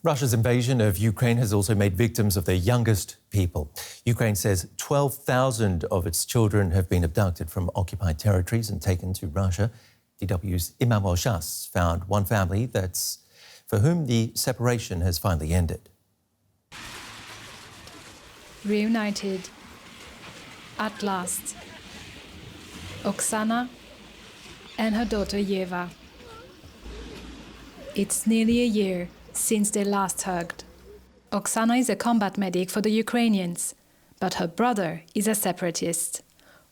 Russia's invasion of Ukraine has also made victims of their youngest people. Ukraine says 12,000 of its children have been abducted from occupied territories and taken to Russia. DW's Emmanuelle Chaze found one family for whom the separation has finally ended. Reunited at last. Oksana and her daughter Yeva. It's nearly a year since they last hugged. Oksana is a combat medic for the Ukrainians, but her brother is a separatist.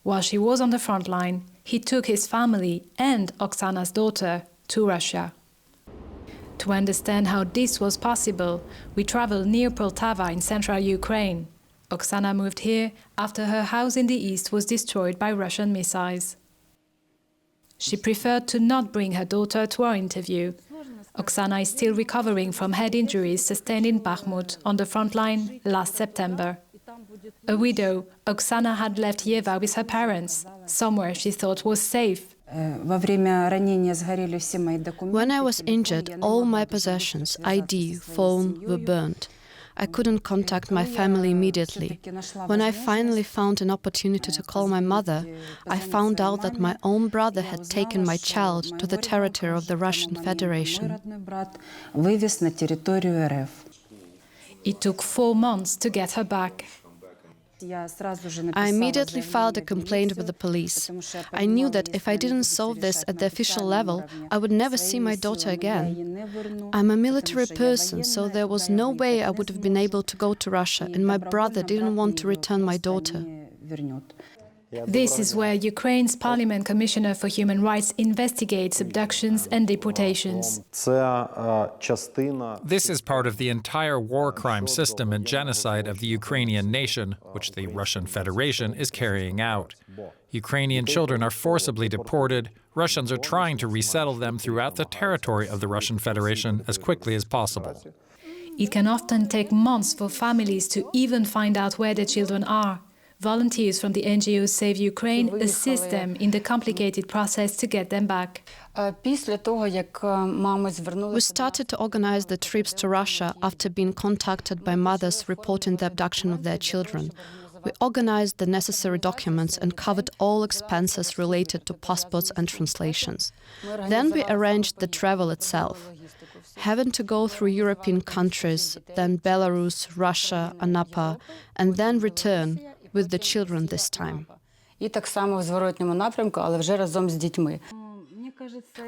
While she was on the front line, he took his family and Oksana's daughter to Russia. To understand how this was possible, we traveled near Poltava in central Ukraine. Oksana moved here after her house in the east was destroyed by Russian missiles. She preferred to not bring her daughter to our interview. Oksana is still recovering from head injuries sustained in Bakhmut on the front line last September. A widow, Oksana had left Yeva with her parents, somewhere she thought was safe. When I was injured, all my possessions, ID, phone, were burned. I couldn't contact my family immediately. When I finally found an opportunity to call my mother, I found out that my own brother had taken my child to the territory of the Russian Federation. It took 4 months to get her back. I immediately filed a complaint with the police. I knew that if I didn't solve this at the official level, I would never see my daughter again. I'm a military person, so there was no way I would have been able to go to Russia, and my brother didn't want to return my daughter. This is where Ukraine's Parliament Commissioner for Human Rights investigates abductions and deportations. This is part of the entire war crime system and genocide of the Ukrainian nation, which the Russian Federation is carrying out. Ukrainian children are forcibly deported. Russians are trying to resettle them throughout the territory of the Russian Federation as quickly as possible. It can often take months for families to even find out where their children are. Volunteers from the NGO Save Ukraine assist them in the complicated process to get them back. We started to organize the trips to Russia after being contacted by mothers reporting the abduction of their children. We organized the necessary documents and covered all expenses related to passports and translations. Then we arranged the travel itself. Having to go through European countries, then Belarus, Russia, Anapa, and then return, with the children this time.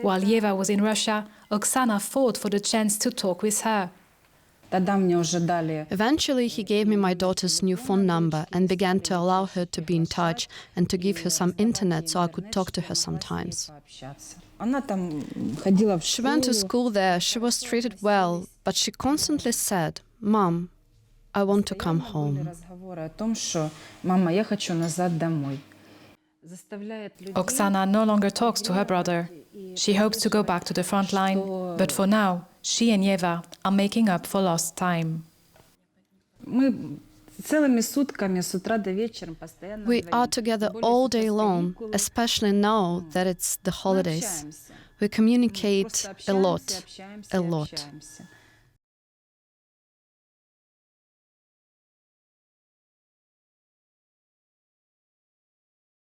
While Yeva was in Russia, Oksana fought for the chance to talk with her. Eventually, he gave me my daughter's new phone number and began to allow her to be in touch and to give her some internet so I could talk to her sometimes. She went to school there, she was treated well, but she constantly said, "Mom, I want to come home." Oksana no longer talks to her brother. She hopes to go back to the front line, but for now, she and Yeva are making up for lost time. We are together all day long, especially now that it's the holidays. We communicate a lot.